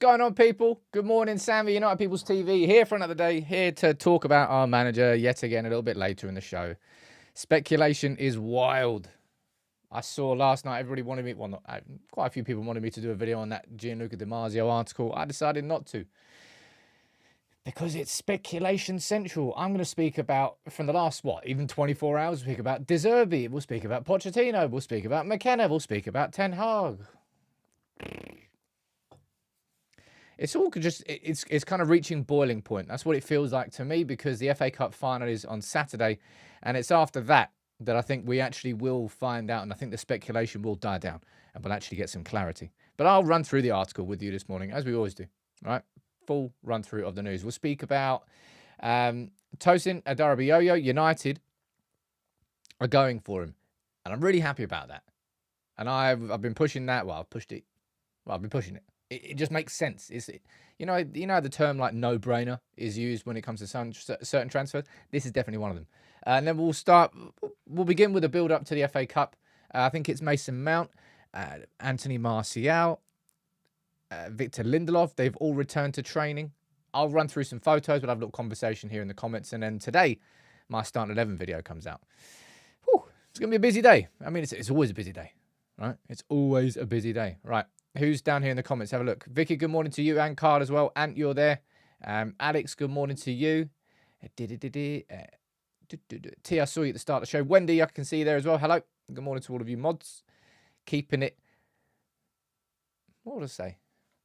going on, people? Good morning, Sammy, United People's TV, here for another day, here to talk about our manager yet again a little bit later in the show. Speculation is wild. I saw last night everybody wanted me, well, quite a few people wanted me to do a video on that Gianluca di Marzio article. I decided not to because it's speculation central. I'm going to speak about, from the last, even 24 hours, we'll speak about De Zerbi, we'll speak about Pochettino, we'll speak about McKenna, we'll speak about Ten Hag. It's all just, it's kind of reaching boiling point. That's what it feels like to me, because the FA Cup final is on Saturday, and it's after that I think we actually will find out, and I think the speculation will die down, and we'll actually get some clarity. But I'll run through the article with you this morning, as we always do, right? Full run through of the news. We'll speak about Tosin Adarabioyo. United are going for him, and I'm really happy about that. And I've been pushing that. Well, I've pushed it. Well, I've been pushing it. It just makes sense. You know the term like no-brainer is used when it comes to certain transfers. This is definitely one of them. And then we'll begin with a build-up to the FA Cup. I think it's Mason Mount, Anthony Martial, Victor Lindelof. They've all returned to training. I'll run through some photos. We'll have a little conversation here in the comments. And then today, my Starting 11 video comes out. Whew, it's going to be a busy day. I mean, it's always a busy day, right? It's always a busy day. Right. Who's down here in the comments? Have a look. Vicky, good morning to you, and Carl as well. Ant, you're there. Alex, good morning to you. T, I saw you at the start of the show. Wendy, I can see you there as well. Hello. Good morning to all of you mods. Keeping it, what would I say?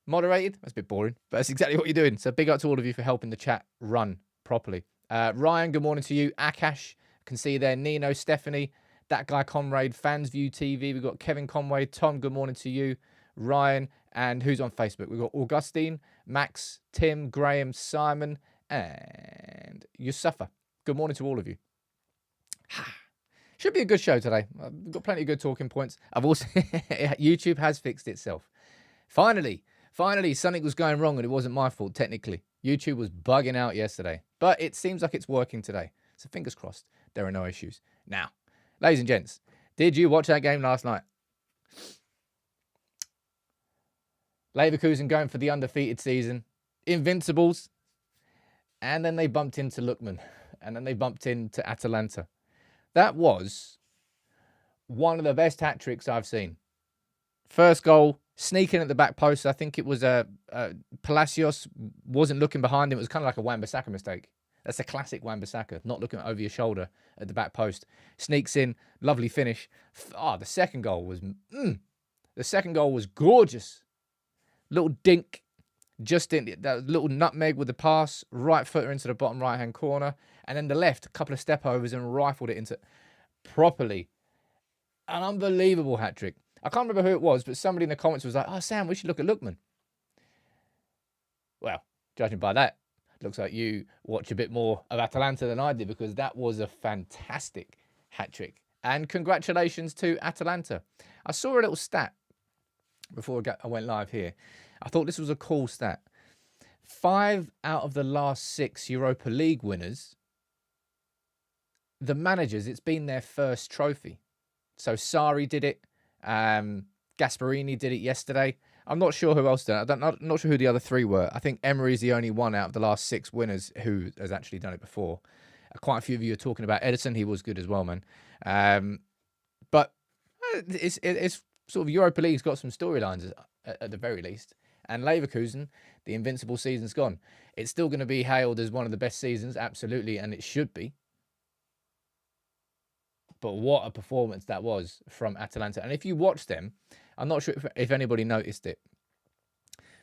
Moderated? That's a bit boring, but that's exactly what you're doing. So big up to all of you for helping the chat run properly. Ryan, good morning to you. Akash, I can see you there. Nino, Stephanie, that guy Comrade, Fans View TV. We've got Kevin Conway. Tom, good morning to you. Ryan, and who's on Facebook? We've got Augustine, Max, Tim, Graham, Simon, and Yusufa. Good morning to all of you. Should be a good show today. I've got plenty of good talking points. I've also YouTube has fixed itself. Finally, something was going wrong, and it wasn't my fault technically. YouTube was bugging out yesterday, but it seems like it's working today. So fingers crossed, there are no issues. Now, ladies and gents, did you watch that game last night? Leverkusen going for the undefeated season. Invincibles. And then they bumped into Lookman. And then they bumped into Atalanta. That was one of the best hat-tricks I've seen. First goal, sneaking at the back post. I think it was Palacios wasn't looking behind him. It was kind of like a Wan-Bissaka mistake. That's a classic Wan-Bissaka, not looking over your shoulder at the back post. Sneaks in, lovely finish. The second goal was gorgeous. Little dink, just in that little nutmeg with the pass, right footer into the bottom right-hand corner. And then the left, a couple of step overs and rifled it into properly. An unbelievable hat-trick. I can't remember who it was, but somebody in the comments was like, oh, Sam, we should look at Lookman. Well, judging by that, looks like you watch a bit more of Atalanta than I did, because that was a fantastic hat-trick. And congratulations to Atalanta. I saw a little stat before I went live here. I thought this was a cool stat. 5 out of the last 6 Europa League winners, the managers, it's been their first trophy. So Sarri did it. Gasperini did it yesterday. I'm not sure who else did it. I'm not sure who the other 3 were. I think Emery's the only one out of the last 6 winners who has actually done it before. Quite a few of you are talking about Edison. He was good as well, man. But it's sort of Europa League's got some storylines at the very least. And Leverkusen, the invincible season's gone. It's still going to be hailed as one of the best seasons, absolutely, and it should be. But what a performance that was from Atalanta. And if you watch them, I'm not sure if anybody noticed it,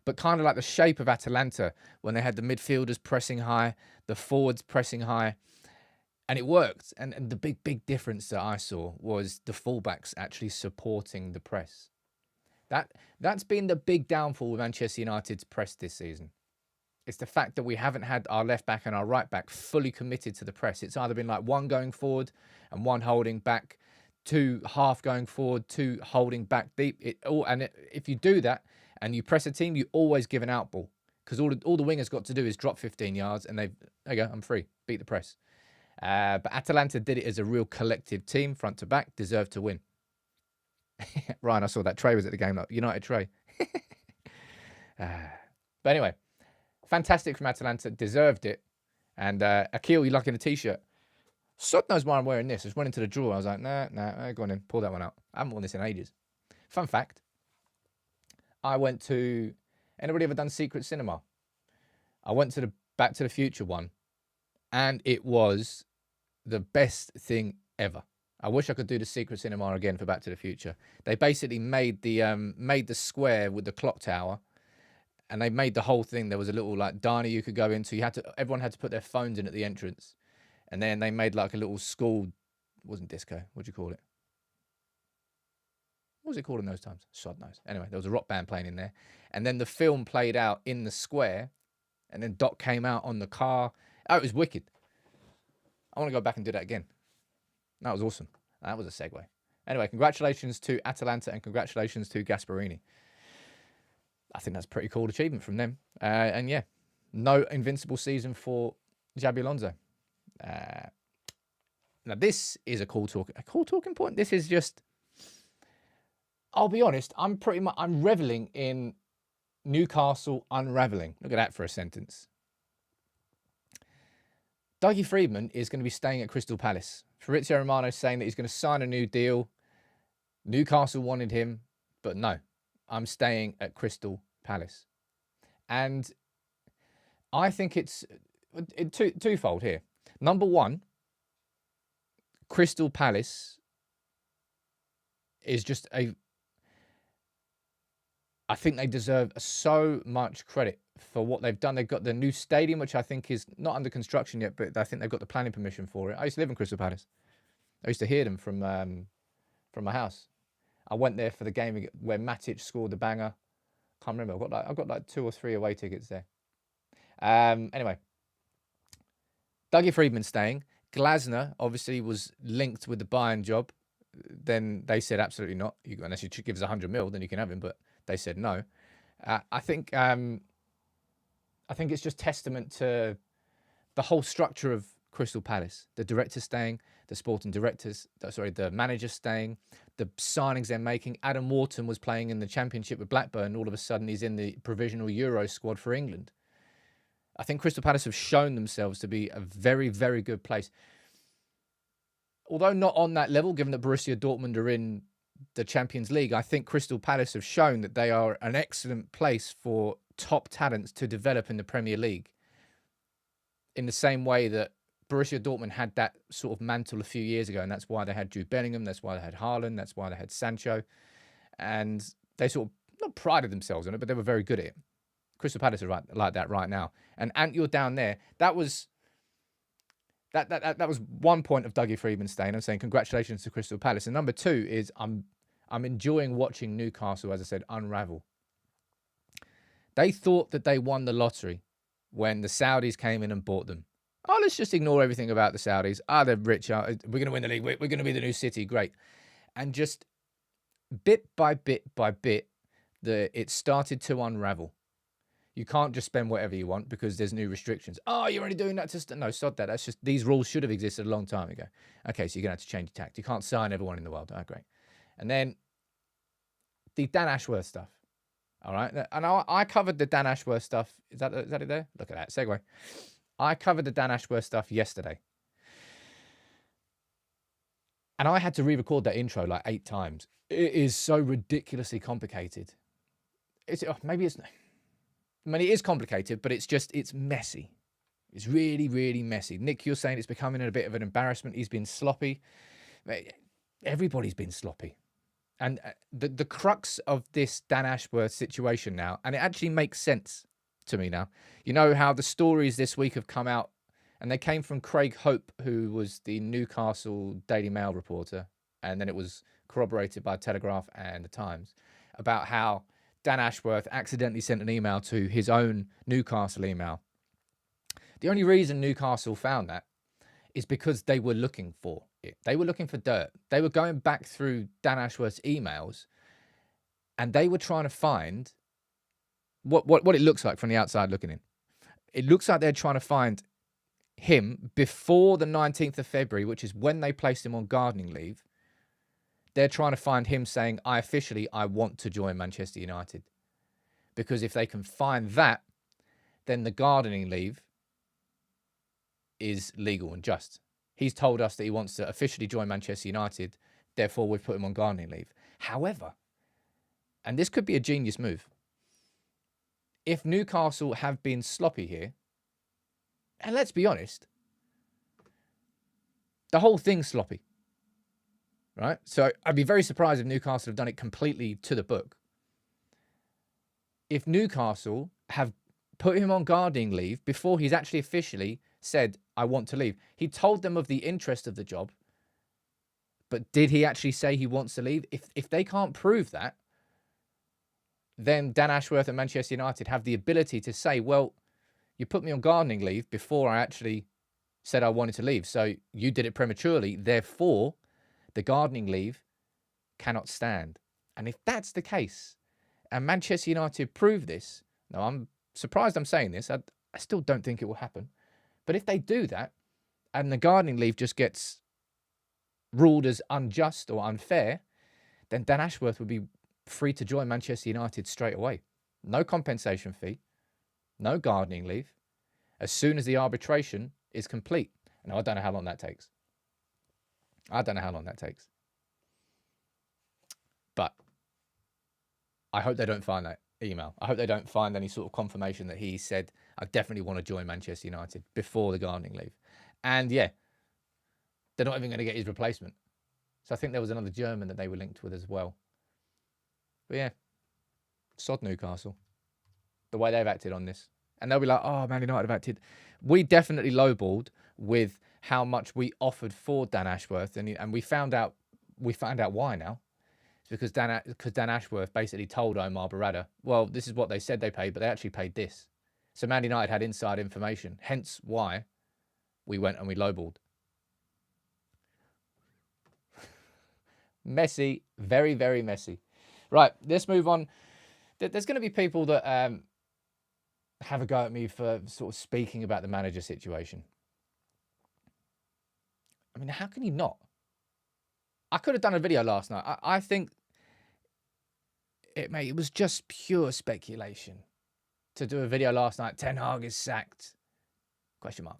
but kind of like the shape of Atalanta when they had the midfielders pressing high, the forwards pressing high, and it worked. And the big difference that I saw was the fullbacks actually supporting the press. That's been the big downfall with Manchester United's press this season. It's the fact that we haven't had our left back and our right back fully committed to the press. It's either been like one going forward and one holding back, 2 half going forward, 2 holding back deep. If you do that and you press a team, you always give an out ball, because all the wingers got to do is drop 15 yards and there you go, I'm free, beat the press. But Atalanta did it as a real collective team, front to back, deserved to win. Ryan, I saw that Trey was at the game, like United Trey. But anyway, fantastic from Atalanta, deserved it. And Akil, you lucky in a t-shirt. Sod knows why I'm wearing this. I just went into the drawer. I was like, nah, go on in. Pull that one out. I haven't worn this in ages. Fun fact. I went to... Anybody ever done Secret Cinema? I went to the Back to the Future one. And it was the best thing ever. I wish I could do the Secret Cinema again for Back to the Future. They basically made the square with the clock tower. And they made the whole thing. There was a little like diner you could go into. Everyone had to put their phones in at the entrance. And then they made like a little school, it wasn't disco, what do you call it? What was it called in those times? Sod knows. Anyway, there was a rock band playing in there. And then the film played out in the square. And then Doc came out on the car. Oh, it was wicked. I want to go back and do that again. That was awesome. That was a segue. Anyway, congratulations to Atalanta and congratulations to Gasparini. I think that's a pretty cool achievement from them. And yeah, no invincible season for Xabi Alonso. Now this is a cool talking point. This is just, I'll be honest, I'm reveling in Newcastle unraveling. Look at that for a sentence. Dougie Freedman is going to be staying at Crystal Palace. Fabrizio Romano saying that he's going to sign a new deal. Newcastle wanted him, but no, I'm staying at Crystal Palace. And I think it's twofold here. Number one, Crystal Palace is just I think they deserve so much credit for what they've done. They've got the new stadium, which I think is not under construction yet, but I think they've got the planning permission for it. I used to live in Crystal Palace. I used to hear them from my house. I went there for the game where Matic scored the banger. Can't remember. I've got like 2 or 3 away tickets there. Anyway, Dougie Freedman staying. Glasner obviously was linked with the Bayern job. Then they said absolutely not. Unless you give us 100 mil, then you can have him. But they said no. I think it's just testament to the whole structure of Crystal Palace. The directors staying, the managers staying, the signings they're making. Adam Wharton was playing in the Championship with Blackburn. All of a sudden, he's in the provisional Euro squad for England. I think Crystal Palace have shown themselves to be a very, very good place. Although not on that level, given that Borussia Dortmund are in the Champions League, I think Crystal Palace have shown that they are an excellent place for top talents to develop in the Premier League. In the same way that Borussia Dortmund had that sort of mantle a few years ago, and that's why they had Jude Bellingham, that's why they had Haaland, that's why they had Sancho. And they sort of, not prided themselves on it, but they were very good at it. Crystal Palace are like that right now. And Ant, you're down there. That was one point of Dougie Freedman staying. I'm saying congratulations to Crystal Palace. And number two is I'm enjoying watching Newcastle, as I said, unravel. They thought that they won the lottery when the Saudis came in and bought them. Oh, let's just ignore everything about the Saudis. They're rich. We're going to win the league. We're going to be the new city. Great. And just bit by bit by bit, it started to unravel. You can't just spend whatever you want because there's new restrictions. Oh, you're only doing that to... No, sod that. That's just... These rules should have existed a long time ago. Okay, so you're going to have to change your tact. You can't sign everyone in the world. Oh, great. And then the Dan Ashworth stuff. All right? And I covered the Dan Ashworth stuff. Is that it there? Look at that. Segue. I covered the Dan Ashworth stuff yesterday. And I had to re-record that intro like 8 times. It is so ridiculously complicated. Maybe it's... I mean, it is complicated, but it's messy. It's really, really messy. Nick, you're saying it's becoming a bit of an embarrassment. He's been sloppy. Everybody's been sloppy. And the crux of this Dan Ashworth situation now, and it actually makes sense to me now. You know how the stories this week have come out, and they came from Craig Hope, who was the Newcastle Daily Mail reporter, and then it was corroborated by Telegraph and The Times, about how Dan Ashworth accidentally sent an email to his own Newcastle email. The only reason Newcastle found that is because they were looking for it. They were looking for dirt. They were going back through Dan Ashworth's emails, and they were trying to find what it looks like from the outside looking in. It looks like they're trying to find him before the 19th of February, which is when they placed him on gardening leave. They're trying to find him saying, I want to join Manchester United. Because if they can find that, then the gardening leave is legal and just. He's told us that he wants to officially join Manchester United. Therefore, we've put him on gardening leave. However, and this could be a genius move, if Newcastle have been sloppy here, and let's be honest, the whole thing's sloppy, right? So I'd be very surprised if Newcastle have done it completely to the book. If Newcastle have put him on gardening leave before he's actually officially said, I want to leave. He told them of the interest of the job, but did he actually say he wants to leave? If they can't prove that, then Dan Ashworth and Manchester United have the ability to say, well, you put me on gardening leave before I actually said I wanted to leave. So you did it prematurely. Therefore, the gardening leave cannot stand. And if that's the case, and Manchester United prove this, now I'm surprised I'm saying this. I still don't think it will happen. But if they do that, and the gardening leave just gets ruled as unjust or unfair, then Dan Ashworth would be free to join Manchester United straight away. No compensation fee, no gardening leave, as soon as the arbitration is complete. And I don't know how long that takes. But I hope they don't find that email. I hope they don't find any sort of confirmation that he said, I definitely want to join Manchester United before the gardening leave. And yeah, they're not even going to get his replacement. So I think there was another German that they were linked with as well. But yeah, sod Newcastle. The way they've acted on this. And they'll be like, oh, Man United have acted. We definitely lowballed with how much we offered for Dan Ashworth. And we found out why now. It's because Dan Ashworth basically told Omar Barada, well, this is what they said they paid, but they actually paid this. So Man United had inside information. Hence why we went and we lowballed. Messy. Very, very messy. Right, let's move on. There's going to be people that have a go at me for sort of speaking about the manager situation. I mean, how can you not? I could have done a video last night. I think it was just pure speculation to do a video last night. Ten Hag is sacked? Question mark.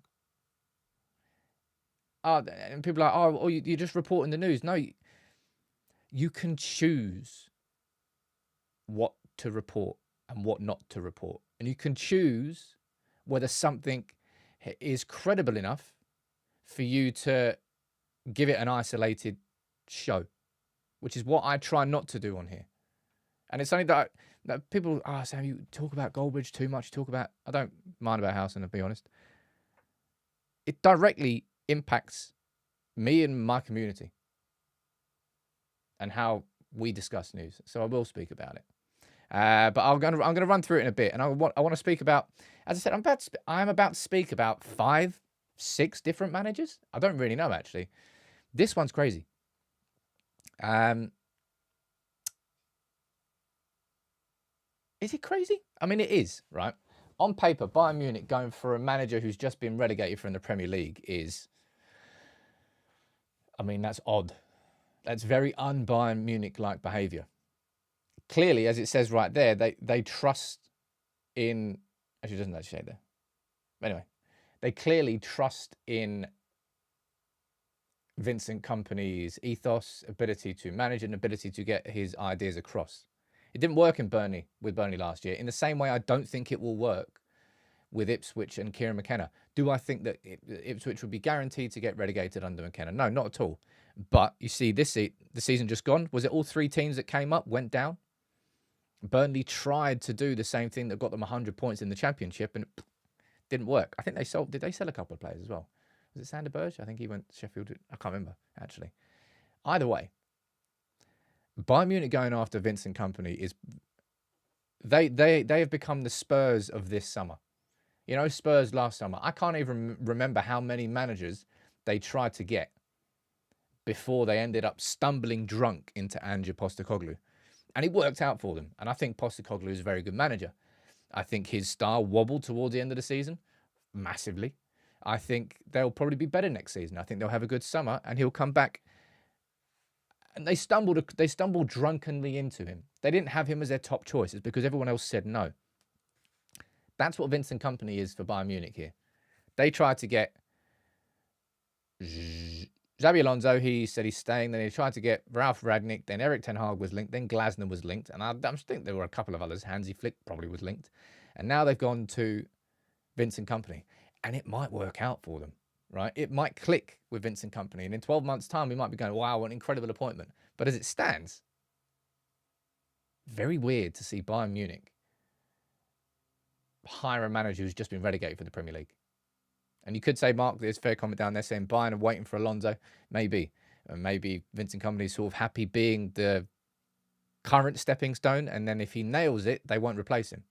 And people are like, you're just reporting the news. No, you can choose what to report and what not to report. And you can choose whether something is credible enough for you to give it an isolated show, which is what I try not to do on here. And it's something that people, Sam, you talk about Goldbridge too much. I don't mind about Howson, to be honest. It directly impacts me and my community and how we discuss news. So I will speak about it. But I'm going to run through it in a bit, and I want to speak about, as I said, I'm about to speak about 5, 6 different managers. I don't really know, actually. This one's crazy. Is it crazy? I mean, it is, right? On paper, Bayern Munich going for a manager who's just been relegated from the Premier League is, I mean, that's odd. That's very un-Bayern Munich-like behaviour. Clearly, as it says right there, they trust in... Actually, it doesn't actually say there. Anyway, they clearly trust in Vincent Kompany's ethos, ability to manage, and ability to get his ideas across. It didn't work with Burnley last year. In the same way, I don't think it will work with Ipswich and Kieran McKenna. Do I think that Ipswich would be guaranteed to get relegated under McKenna? No, not at all. But you see, the season just gone, was it all 3 teams that came up, went down? Burnley tried to do the same thing that got them 100 points in the Championship, and it didn't work. I think did they sell a couple of players as well? Was it Sander Berge? I think he went to Sheffield. I can't remember, actually. Either way, Bayern Munich going after Vincent Kompany is... They have become the Spurs of this summer. You know, Spurs last summer. I can't even remember how many managers they tried to get before they ended up stumbling drunk into Ange Postecoglou. And it worked out for them. And I think Postecoglou is a very good manager. I think his style wobbled towards the end of the season massively. I think they'll probably be better next season. I think they'll have a good summer and he'll come back. And they stumbled drunkenly into him. They didn't have him as their top choice. It's because everyone else said no. That's what Vincent Kompany is for Bayern Munich here. They tried to get Xabi Alonso. He said he's staying. Then they tried to get Ralf Rangnick. Then Erik ten Hag was linked. Then Glasner was linked. And I think there were a couple of others. Hansi Flick probably was linked. And now they've gone to Vincent Kompany. And it might work out for them, right? It might click with Vincent Kompany. And in 12 months' time, we might be going, wow, what an incredible appointment. But as it stands, very weird to see Bayern Munich hire a manager who's just been relegated for the Premier League. And you could say, Mark, there's a fair comment down there saying Bayern are waiting for Alonso. Maybe. And maybe Vincent Kompany is sort of happy being the current stepping stone. And then if he nails it, they won't replace him.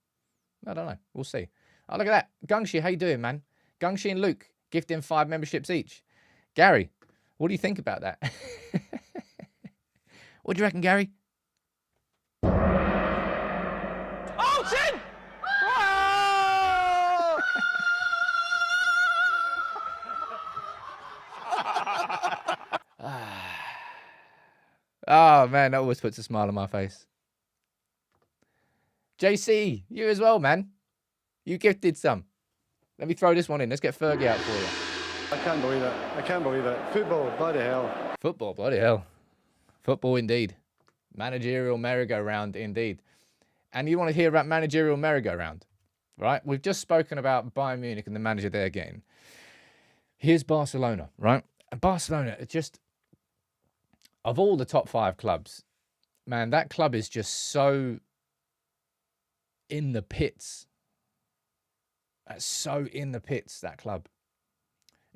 I don't know. We'll see. Oh, look at that. Gungshi, how you doing, man? Gungshi and Luke gifting 5 memberships each. Gary, what do you think about that? What do you reckon, Gary? Oh, Chin! Oh, man, that always puts a smile on my face. JC, you as well, man. You gifted some. Let me throw this one in. Let's get Fergie out for you. I can't believe it. I can't believe it. Football, bloody hell. Football, bloody hell. Football indeed. Managerial merry-go-round indeed. And you want to hear about managerial merry-go-round, right? We've just spoken about Bayern Munich and the manager they're getting. Here's Barcelona, right? And Barcelona, just, of all the top 5 clubs, man, that club is just so in the pits. That's so in the pits, that club.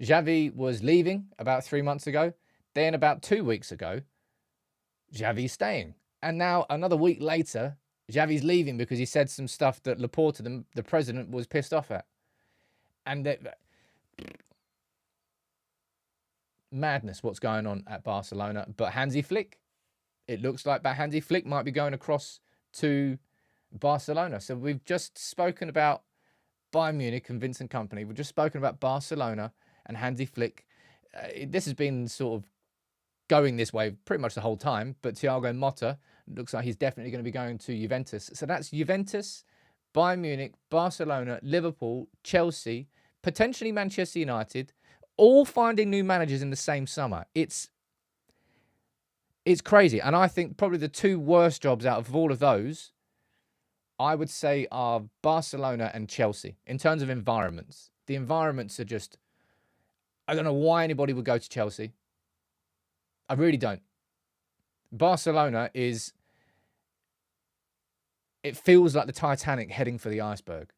Xavi was leaving about 3 months ago. Then about 2 weeks ago, Xavi's staying. And now another week later, Xavi's leaving because he said some stuff that Laporta, the president, was pissed off at. And that, madness what's going on at Barcelona. But Hansi Flick, it looks like that Hansi Flick might be going across to Barcelona. So we've just spoken about Bayern Munich and Vincent Kompany. We've just spoken about Barcelona and Hansi Flick. This has been sort of going this way pretty much the whole time. But Thiago Motta looks like he's definitely going to be going to Juventus. So that's Juventus, Bayern Munich, Barcelona, Liverpool, Chelsea, potentially Manchester United, all finding new managers in the same summer. It's crazy. And I think probably the 2 worst jobs out of all of those, I would say, are Barcelona and Chelsea in terms of environments. The environments are just, I don't know why anybody would go to Chelsea. I really don't. Barcelona is, it feels like the Titanic heading for the iceberg.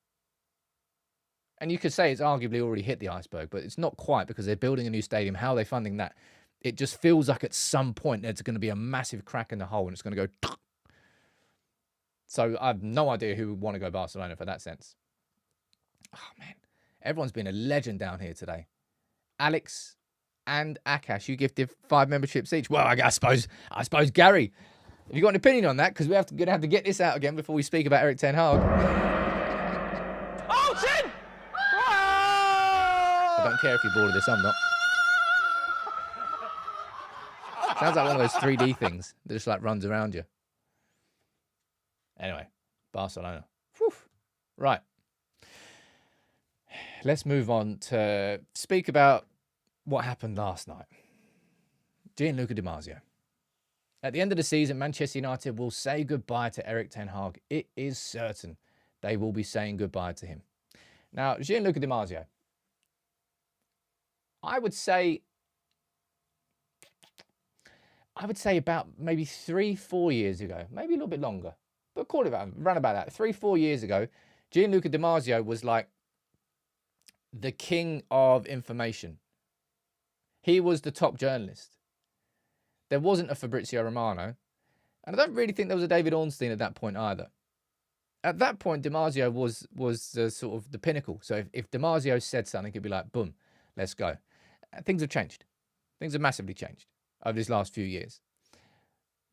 And you could say it's arguably already hit the iceberg, but it's not quite because they're building a new stadium. How are they funding that? It just feels like at some point there's going to be a massive crack in the hole and it's going to go. So I have no idea who would want to go Barcelona for that sense. Oh, man. Everyone's been a legend down here today. Alex and Akash, you gifted 5 memberships each. Well, I suppose Gary, have you got an opinion on that? Because we're going to have to get this out again before we speak about Erik ten Hag. Oh, Chin! I don't care if you're bored of this, I'm not. Sounds like one of those 3D things that just like runs around you. Anyway, Barcelona. Whew. Right. Let's move on to speak about what happened last night. Gianluca di Marzio. At the end of the season, Manchester United will say goodbye to Erik ten Hag. It is certain they will be saying goodbye to him. Now, Gianluca di Marzio, I would say about maybe 3-4 years ago, maybe a little bit longer, but call it around about that. 3-4 years ago, Gianluca di Marzio was like the king of information. He was the top journalist. There wasn't a Fabrizio Romano, and I don't really think there was a David Ornstein at that point either. At that point, Di Marzio was sort of the pinnacle. So if Di Marzio said something, it'd be like, boom, let's go. Things have changed. Things have massively changed over these last few years.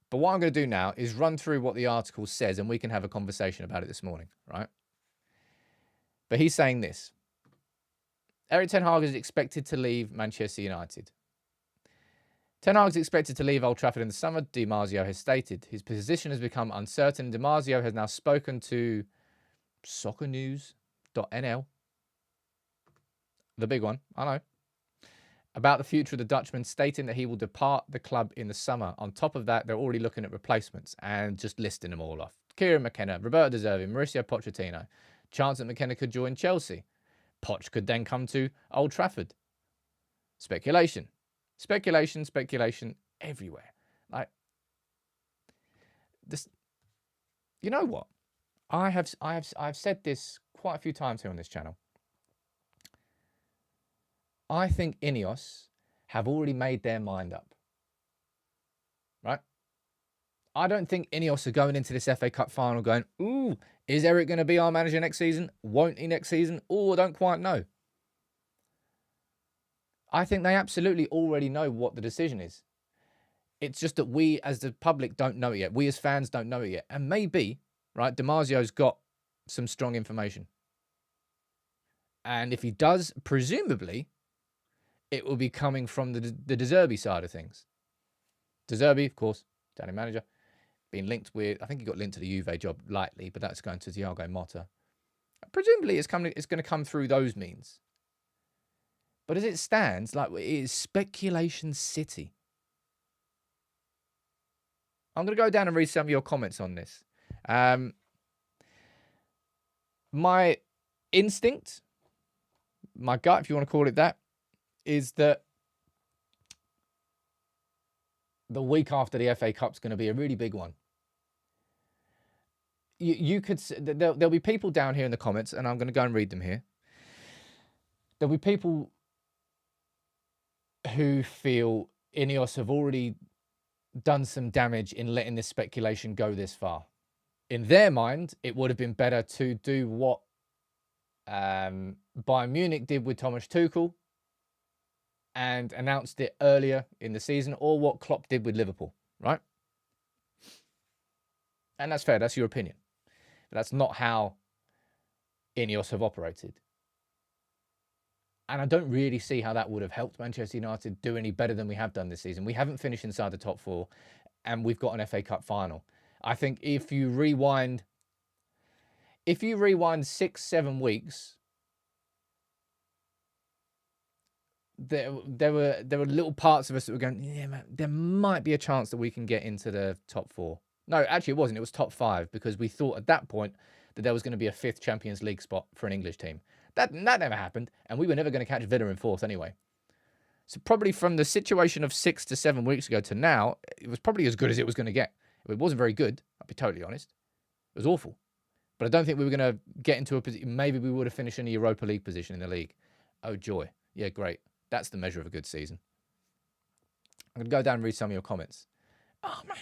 But what I'm going to do now is run through what the article says, and we can have a conversation about it this morning, right? But he's saying this. Erik ten Hag is expected to leave Manchester United. Ten Hag is expected to leave Old Trafford in the summer, Di Marzio has stated. His position has become uncertain. Di Marzio has now spoken to Soccer News, Sport.nl, the big one, I know, about the future of the Dutchman, stating that he will depart the club in the summer. On top of that, they're already looking at replacements and just listing them all off. Kieran McKenna, Roberto De Zerbi, Mauricio Pochettino. Chance that McKenna could join Chelsea. Poch could then come to Old Trafford. Speculation. Speculation, speculation everywhere. Like, this, you know what? I've said this quite a few times here on this channel. I think Ineos have already made their mind up. Right? I don't think Ineos are going into this FA Cup final going, ooh, is Erik going to be our manager next season? Won't he next season? Oh, I don't quite know. I think they absolutely already know what the decision is. It's just that we as the public don't know it yet. We as fans don't know it yet. And maybe, right, Di Marzio's got some strong information. And if he does, presumably, it will be coming from the De Zerbi side of things. De Zerbi, of course, Italian manager, being linked with, I think he got linked to the Juve job lightly, but that's going to Thiago Motta. Presumably, it's going to come through those means. But as it stands, like, it is speculation city. I'm going to go down and read some of your comments on this. My instinct, my gut, if you want to call it that, is that the week after the FA Cup's going to be a really big one. You could, there'll be people down here in the comments, and I'm going to go and read them here. There'll be people who feel Ineos have already done some damage in letting this speculation go this far. In their mind, it would have been better to do what Bayern Munich did with Thomas Tuchel and announced it earlier in the season, or what Klopp did with Liverpool, right? And that's fair, that's your opinion. But that's not how Ineos have operated. And I don't really see how that would have helped Manchester United do any better than we have done this season. We haven't finished inside the top four, and we've got an FA Cup final. I think if you rewind 6-7 weeks, there were little parts of us that were going, yeah, man, there might be a chance that we can get into the top four. No, actually it wasn't. It was top 5, because we thought at that point that there was going to be a 5th Champions League spot for an English team. That never happened, and we were never going to catch Villa in 4th anyway. So probably from the situation of 6 to 7 weeks ago to now, it was probably as good as it was going to get. It wasn't very good, I'll be totally honest. It was awful. But I don't think we were going to get into a position. Maybe we would have finished in a Europa League position in the league. Oh, joy. Yeah, great. That's the measure of a good season. I'm going to go down and read some of your comments. Oh, man.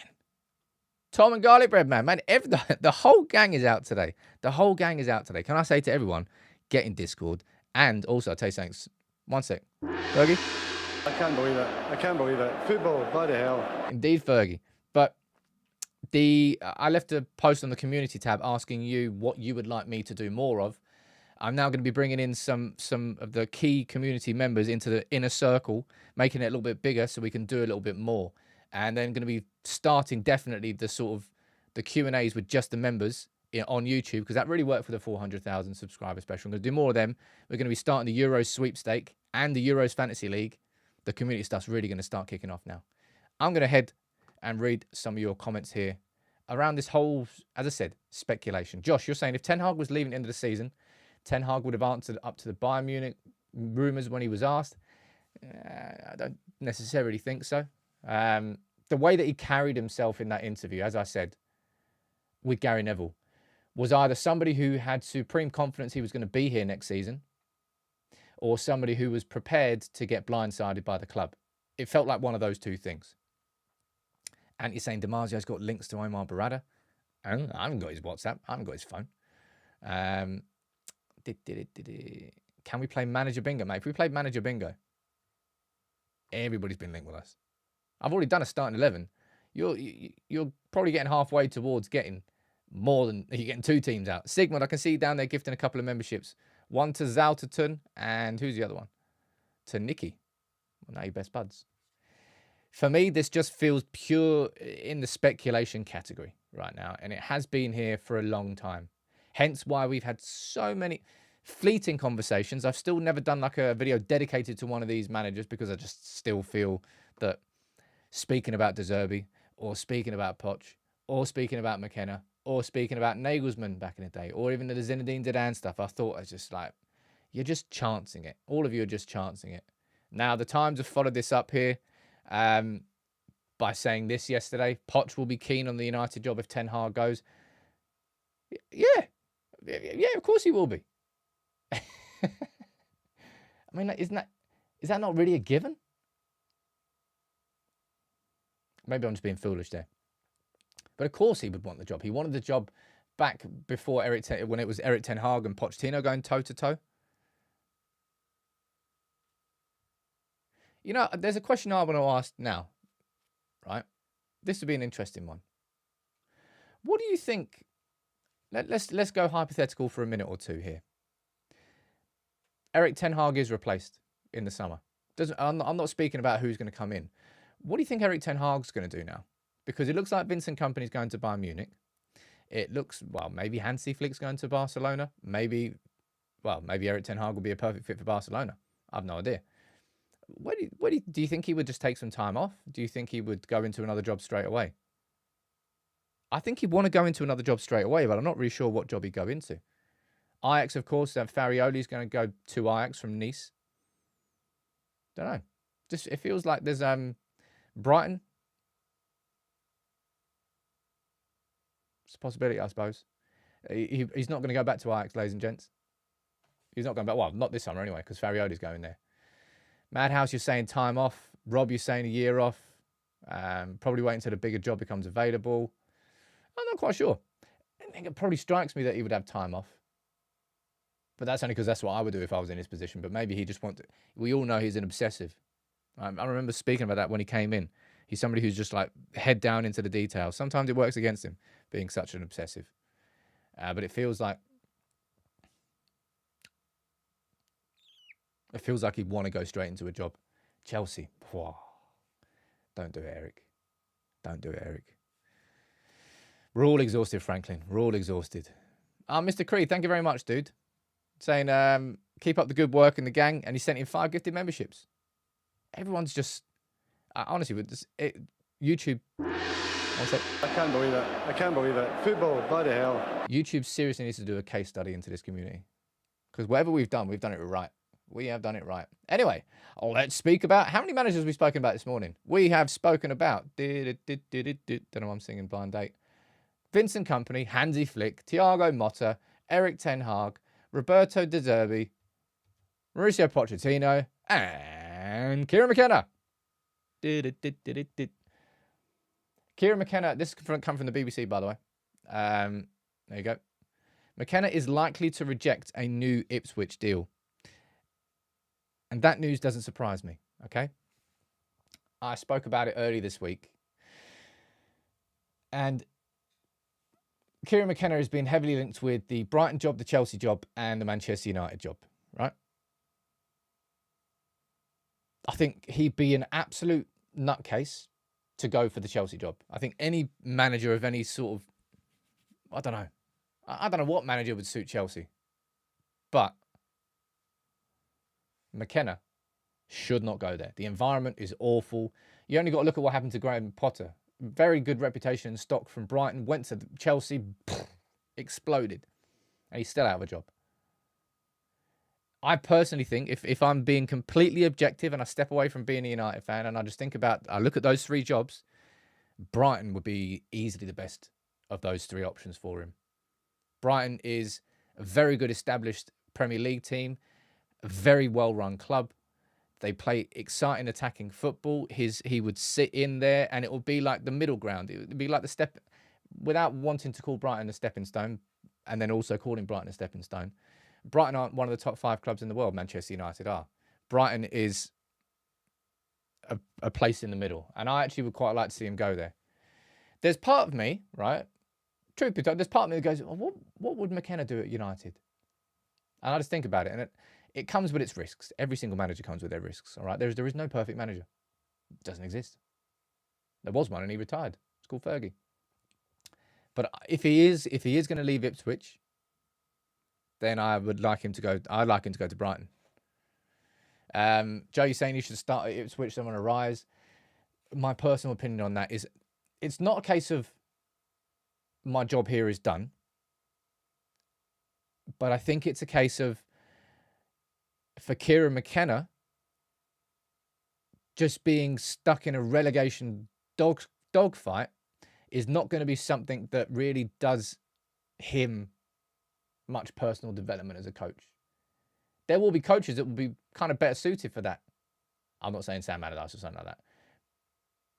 Tom and Garlic Bread, man. The whole gang is out today. The whole gang is out today. Can I say to everyone, get in Discord. And also, I'll tell you something. One sec. Fergie? I can't believe it. I can't believe it. Football, bloody hell. Indeed, Fergie. But I left a post on the community tab asking you what you would like me to do more of. I'm now going to be bringing in some of the key community members into the inner circle, making it a little bit bigger so we can do a little bit more. And then going to be starting definitely the Q&As with just the members on YouTube, because that really worked for the 400,000 subscriber special. I'm going to do more of them. We're going to be starting the Euros sweepstake and the Euros Fantasy League. The community stuff's really going to start kicking off now. I'm going to head and read some of your comments here around this whole, as I said, speculation. Josh, you're saying if Ten Hag was leaving at the end of the season, Ten Hag would have answered up to the Bayern Munich rumours when he was asked. I don't necessarily think so. The way that he carried himself in that interview, as I said, with Gary Neville, was either somebody who had supreme confidence he was going to be here next season, or somebody who was prepared to get blindsided by the club. It felt like one of those two things. And you're saying Di Marzio's got links to Omar Barada. I haven't got his WhatsApp. I haven't got his phone. Can we play Manager Bingo, mate? If we played Manager Bingo, everybody's been linked with us. I've already done a starting 11. You're probably getting halfway towards getting more than you're getting 2 teams out. Sigmund, I can see down there gifting a couple of memberships. One to Zalterton, and who's the other one? To Nikki. Well, now you're best buds. For me, this just feels pure in the speculation category right now, and it has been here for a long time. Hence why we've had so many. fleeting conversations. I've still never done like a video dedicated to one of these managers because I just still feel that speaking about De Zerbi or speaking about Poch or speaking about McKenna or speaking about Nagelsmann back in the day or even the Zinedine Zidane stuff, I thought I was just like, you're just chancing it. All of you are just chancing it. Now, the Times have followed this up here by saying this yesterday. Poch will be keen on the United job if Ten Hag goes. Yeah, of course he will be. I mean, is that not really a given? Maybe I'm just being foolish there. But of course he would want the job. He wanted the job back before when it was Erik Ten Hag and Pochettino going toe-to-toe. You know, there's a question I want to ask now, right? This would be an interesting one. What do you think? Let's go hypothetical for a minute or two here. Erik Ten Hag is replaced in the summer. I'm not speaking about who's going to come in. What do you think Erik Ten Hag's going to do now? Because it looks like Vincent Kompany's going to Bayern Munich. It looks, well, maybe Hansi Flick's going to Barcelona. Maybe Erik Ten Hag will be a perfect fit for Barcelona. I have no idea. Do you think he would just take some time off? Do you think he would go into another job straight away? I think he'd want to go into another job straight away, but I'm not really sure what job he'd go into. Ajax, of course, Farioli's going to go to Ajax from Nice. Don't know. Just it feels like there's Brighton. It's a possibility, I suppose. He's not going to go back to Ajax, ladies and gents. He's not going back. Well, not this summer anyway, because Farioli's going there. Madhouse, you're saying time off. Rob, you're saying a year off. Probably wait until a bigger job becomes available. I'm not quite sure. I think it probably strikes me that he would have time off. But that's only because that's what I would do if I was in his position. But maybe he just wants to. We all know he's an obsessive. I remember speaking about that when he came in. He's somebody who's just like head down into the details. Sometimes it works against him being such an obsessive. But it feels like he'd want to go straight into a job. Chelsea. Whoa. Don't do it, Erik. Don't do it, Erik. We're all exhausted, Franklin. We're all exhausted. Mr. Creed, thank you very much, dude. Saying, keep up the good work in the gang. And he sent in 5 gifted memberships. Everyone's just... honestly, with this, YouTube... I can't believe it. I can't believe it. Football, bloody hell. YouTube seriously needs to do a case study into this community. Because whatever we've done it right. We have done it right. Anyway, let's speak about... How many managers have we spoken about this morning? We have spoken about... Don't know why I'm singing Blind Date. Vincent Kompany, Hansi Flick, Thiago Motta, Erik Ten Hag, Roberto De Zerbi, Mauricio Pochettino, and Kieran McKenna. Kieran McKenna, this come from the BBC, by the way. There you go. McKenna is likely to reject a new Ipswich deal. And that news doesn't surprise me, okay? I spoke about it early this week. And Kieran McKenna has been heavily linked with the Brighton job, the Chelsea job, and the Manchester United job, right? I think he'd be an absolute nutcase to go for the Chelsea job. I think any manager of any sort of... I don't know what manager would suit Chelsea. But McKenna should not go there. The environment is awful. You only got to look at what happened to Graham Potter. Very good reputation and stock from Brighton. Went to Chelsea, exploded. And he's still out of a job. I personally think, if I'm being completely objective and I step away from being a United fan and I look at those 3 jobs, Brighton would be easily the best of those 3 options for him. Brighton is a very good established Premier League team, a very well-run club. They play exciting attacking football. He would sit in there and it would be like the middle ground. It would be like the step, without wanting to call Brighton a stepping stone and then also calling Brighton a stepping stone. Brighton aren't one of the top 5 clubs in the world. Manchester United are. Brighton is a place in the middle. And I actually would quite like to see him go there. There's part of me, right? Truth be told, there's part of me that goes, oh, what would McKenna do at United? And I just think about it. And it comes with its risks. Every single manager comes with their risks. All right. There is no perfect manager. It doesn't exist. There was one and he retired. It's called Fergie. But if he is going to leave Ipswich, then I would like him to go. I'd like him to go to Brighton. Joe, you're saying he should start at Ipswich, then on a rise. My personal opinion on that is it's not a case of my job here is done, but I think it's a case of for Kieran McKenna just being stuck in a relegation dogfight is not going to be something that really does him much personal development as a coach. There will be coaches that will be kind of better suited for that. I'm not saying Sam Allardyce or something like that.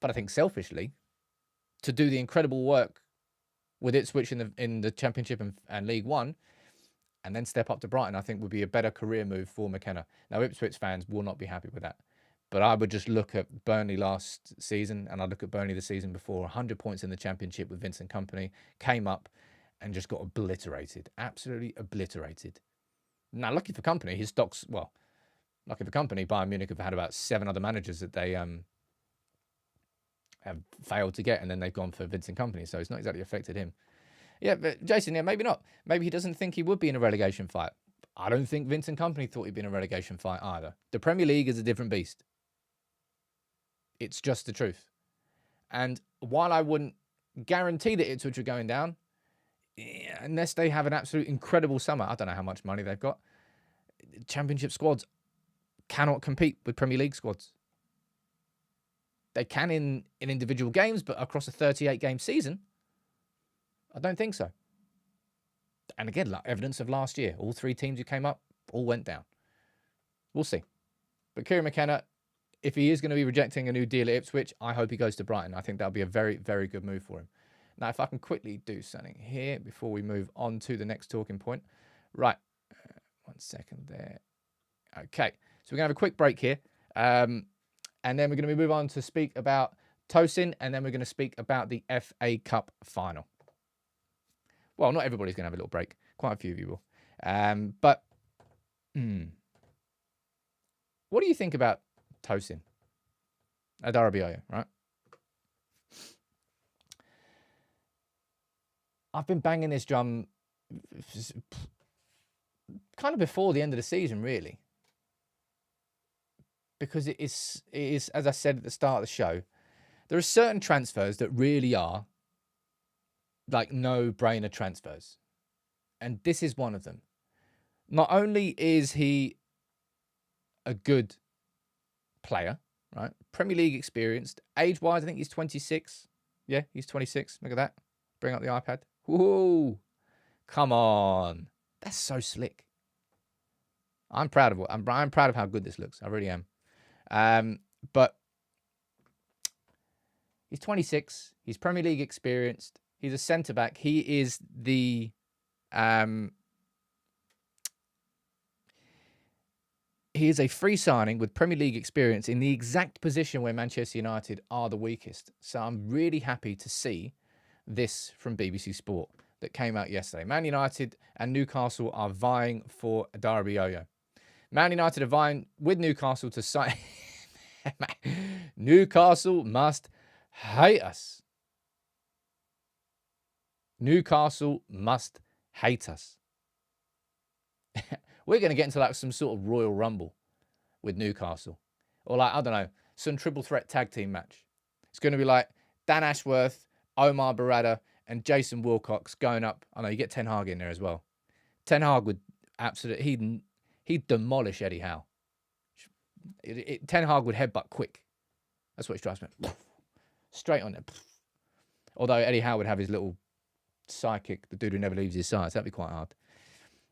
But I think selfishly, to do the incredible work with Ipswich in the Championship and League One, and then step up to Brighton, I think would be a better career move for McKenna. Now, Ipswich fans will not be happy with that. But I would just look at Burnley last season, and I'd look at Burnley the season before. 100 points in the Championship with Vincent Kompany, came up and just got obliterated. Absolutely obliterated. Now, lucky for Kompany, his stocks, well, lucky for Kompany, Bayern Munich have had about 7 other managers that they have failed to get, and then they've gone for Vincent Kompany, so it's not exactly affected him. Yeah, but Jason, yeah, maybe not. Maybe he doesn't think he would be in a relegation fight. I don't think Vincent Kompany thought he'd be in a relegation fight either. The Premier League is a different beast. It's just the truth. And while I wouldn't guarantee that Ipswich are going down, unless they have an absolute incredible summer, I don't know how much money they've got. Championship squads cannot compete with Premier League squads. They can in individual games, but across a 38-game season, I don't think so. And again, like evidence of last year, all 3 teams who came up all went down. We'll see. But Kieran McKenna, if he is going to be rejecting a new deal at Ipswich, I hope he goes to Brighton. I think that'll be a very, very good move for him. Now, if I can quickly do something here before we move on to the next talking point. Right. 1 second there. Okay. So we're going to have a quick break here. And then we're going to move on to speak about Tosin, and then we're going to speak about the FA Cup final. Well, not everybody's going to have a little break. Quite a few of you will. But what do you think about Tosin Adarabioyo, right? I've been banging this drum kind of before the end of the season, really. Because it is, as I said at the start of the show, there are certain transfers that really are like no-brainer transfers. And this is one of them. Not only is he a good player, right? Premier League experienced. Age-wise, I think he's 26. Yeah, he's 26. Look at that. Bring up the iPad. Whoa. Come on. That's so slick. I'm proud of it. I'm proud of how good this looks. I really am. But he's 26. He's Premier League experienced. He's a centre-back. He is the... he is a free signing with Premier League experience in the exact position where Manchester United are the weakest. So I'm really happy to see this from BBC Sport that came out yesterday. Man United and Newcastle are vying for Adarabioyo. Man United are vying with Newcastle to sign... Newcastle must hate us. Newcastle must hate us. We're going to get into like some sort of Royal Rumble with Newcastle. Or like, I don't know, some triple threat tag team match. It's going to be like Dan Ashworth, Omar Barada, and Jason Wilcox going up. I know you get Ten Hag in there as well. Ten Hag would absolutely, he'd demolish Eddie Howe. Ten Hag would headbutt quick. That's what it drives me. Straight on there. Although Eddie Howe would have his little sidekick, the dude who never leaves his side. So that'd be quite hard.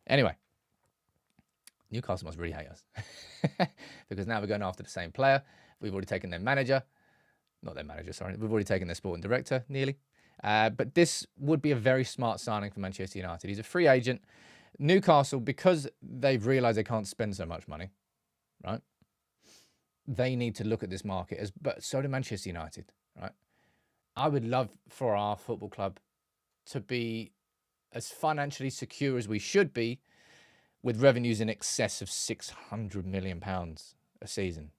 Anyway, Newcastle must really hate us. Because now we're going after the same player. We've already taken their manager. Not their manager, sorry. We've already taken their sporting director, nearly. But this would be a very smart signing for Manchester United. He's a free agent. Newcastle, because they've realised they can't spend so much money, right? They need to look at this market, but so do Manchester United, right? I would love for our football club to be as financially secure as we should be, with revenues in excess of £600 million a season.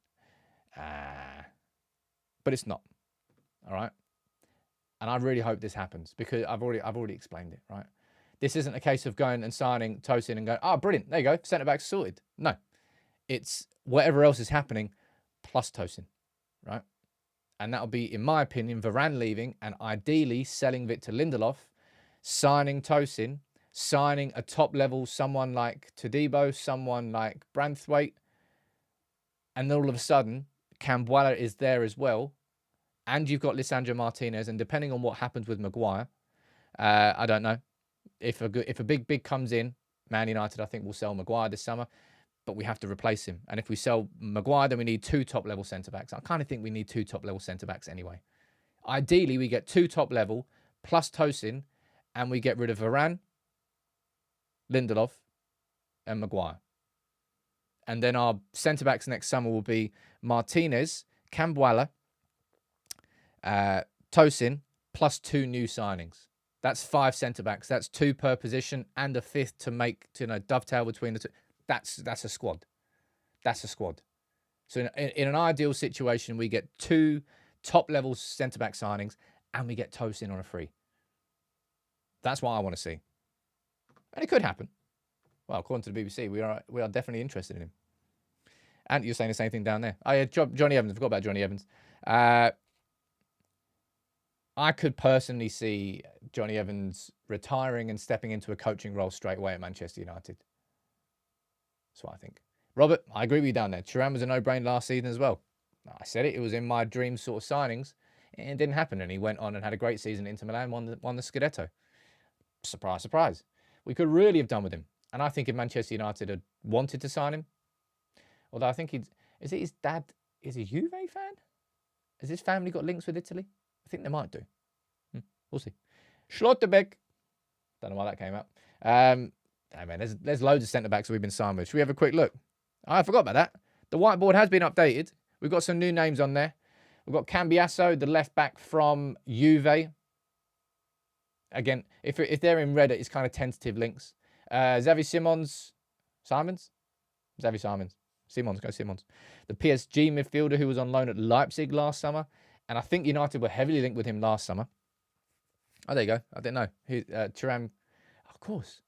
But it's not, all right? And I really hope this happens because I've already explained it, right? This isn't a case of going and signing Tosin and going, oh, brilliant, there you go, centre-back sorted. No, it's whatever else is happening plus Tosin, right? And that'll be, in my opinion, Varane leaving and ideally selling Victor Lindelof, signing Tosin, signing a top level, someone like Todibo, someone like Branthwaite, and then all of a sudden, Cambuala is there as well, and you've got Lisandro Martinez, and depending on what happens with Maguire, I don't know. If a big comes in, Man United, I think, will sell Maguire this summer, but we have to replace him. And if we sell Maguire, then we need 2 top-level centre-backs. I kind of think we need 2 top-level centre-backs anyway. Ideally, we get 2 top-level plus Tosin, and we get rid of Varane, Lindelof, and Maguire. And then our centre-backs next summer will be Martinez, Cambuala, Tosin, plus 2 new signings. That's 5 centre-backs. That's 2 per position and a 5th to make, dovetail between the 2. That's a squad. That's a squad. So in an ideal situation, we get 2 top-level centre-back signings and we get Tosin on a free. That's what I want to see. And it could happen. Well, according to the BBC, we are definitely interested in him. And you're saying the same thing down there. Oh, yeah, Johnny Evans. I forgot about Johnny Evans. I could personally see Johnny Evans retiring and stepping into a coaching role straight away at Manchester United. That's what I think. Robert, I agree with you down there. Thuram was a no-brainer last season as well. I said it. It was in my dream sort of signings. And it didn't happen. And he went on and had a great season at Inter Milan, won the Scudetto. Surprise, surprise. We could really have done with him. And I think if Manchester United had wanted to sign him, although I think is it his dad is a Juve fan? Has his family got links with Italy? I think they might do. We'll see. Schlotterbeck. Don't know why that came up. I mean, there's loads of centre-backs that we've been signed with. Should we have a quick look? Oh, I forgot about that. The whiteboard has been updated. We've got some new names on there. We've got Cambiasso, the left-back from Juve. Again, if they're in red, it's kind of tentative links. Xavi Simons. Xavi Simons. Go Simons. The PSG midfielder who was on loan at Leipzig last summer. And I think United were heavily linked with him last summer. Oh, there you go. I didn't know. Thuram. Of course.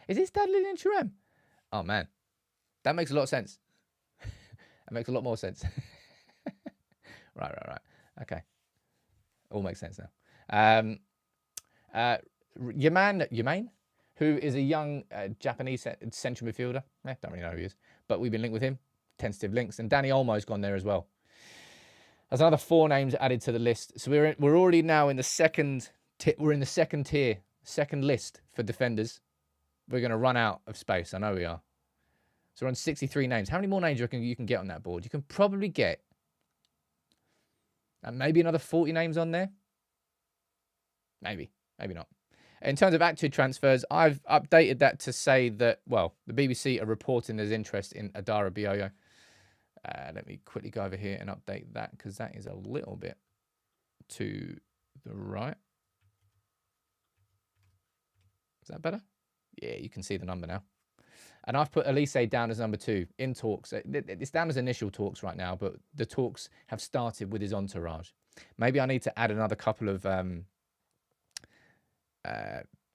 Is his dad living in Thuram? Oh, man. That makes a lot of sense. That makes a lot more sense. Right. Okay. All makes sense now. Yamane, who is a young Japanese central midfielder. Don't really know who he is. But we've been linked with him. Tentative links. And Danny Olmo's gone there as well. There's another 4 names added to the list. So we're already now in the second tier, second list for defenders. We're going to run out of space. I know we are. So we're on 63 names. How many more names do you can get on that board? You can probably get maybe another 40 names on there. Maybe not. In terms of active transfers, I've updated that to say that, well, the BBC are reporting there's interest in Adarabioyo. Let me quickly go over here and update that because that is a little bit to the right. Is that better? Yeah, you can see the number now. And I've put Elise down as number 2 in talks. It's down as initial talks right now, but the talks have started with his entourage. Maybe I need to add another couple of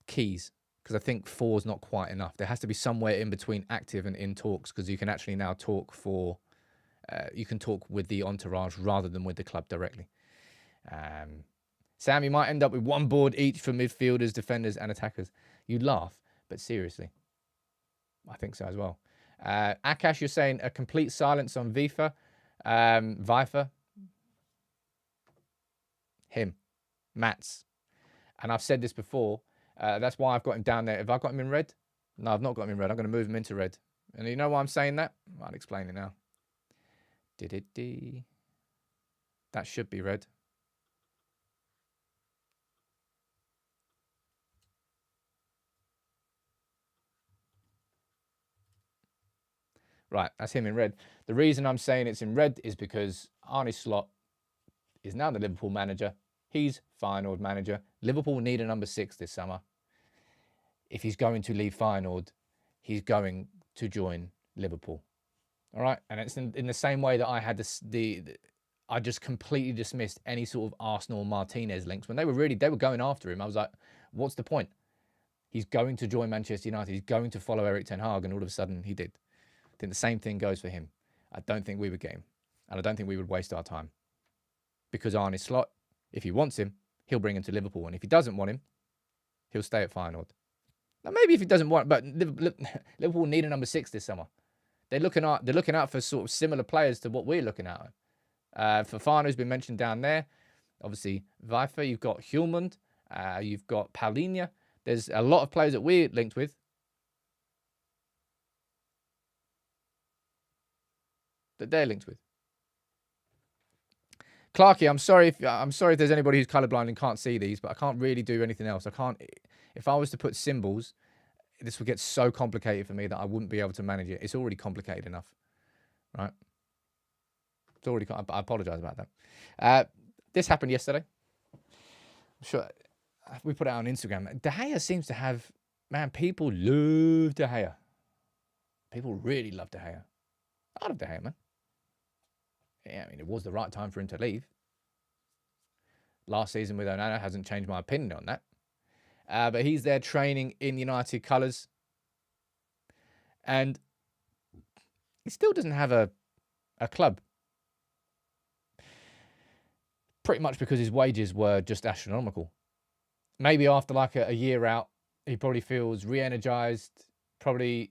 keys because I think 4 is not quite enough. There has to be somewhere in between active and in talks because you can actually now talk for... you can talk with the entourage rather than with the club directly. Sam, you might end up with 1 board each for midfielders, defenders, and attackers. You'd laugh, but seriously, I think so as well. Akash, you're saying a complete silence on Vifa. Him. Mats. And I've said this before. That's why I've got him down there. Have I got him in red? No, I've not got him in red. I'm going to move him into red. And you know why I'm saying that? I'll explain it now. That should be red. Right, that's him in red. The reason I'm saying it's in red is because Arne Slot is now the Liverpool manager. He's Feyenoord manager. Liverpool need a number 6 this summer. If he's going to leave Feyenoord, he's going to join Liverpool. All right, and it's in the same way that I had I just completely dismissed any sort of Arsenal Martinez links when they were going after him. I was like, What's the point? He's going to join Manchester United. He's going to follow Erik ten Hag, and all of a sudden he did. I think the same thing goes for him. I don't think we would get him, and I don't think we would waste our time. Because Arne Slot, if he wants him, he'll bring him to Liverpool, and if he doesn't want him, he'll stay at Feyenoord. Now, maybe if he doesn't want, but Liverpool need a number 6 this summer. They're looking out for sort of similar players to what we're looking at. Fofana has been mentioned down there. Obviously, Vifer, you've got Hjulmund, you've got Paulinho. There's a lot of players that we're linked with. That they're linked with. Clarky, I'm sorry if there's anybody who's colourblind and can't see these, but I can't really do anything else. I can't. If I was to put symbols, this would get so complicated for me that I wouldn't be able to manage it. It's already complicated enough, right? It's already. I apologise about that. This happened yesterday. I'm sure we put it out on Instagram. De Gea seems to have, man, people love De Gea. People really love De Gea. I love De Gea, man. Yeah, I mean, it was the right time for him to leave. Last season with Onana hasn't changed my opinion on that. But he's there training in United colours. And he still doesn't have a club. Pretty much because his wages were just astronomical. Maybe after like a year out, he probably feels re-energised, probably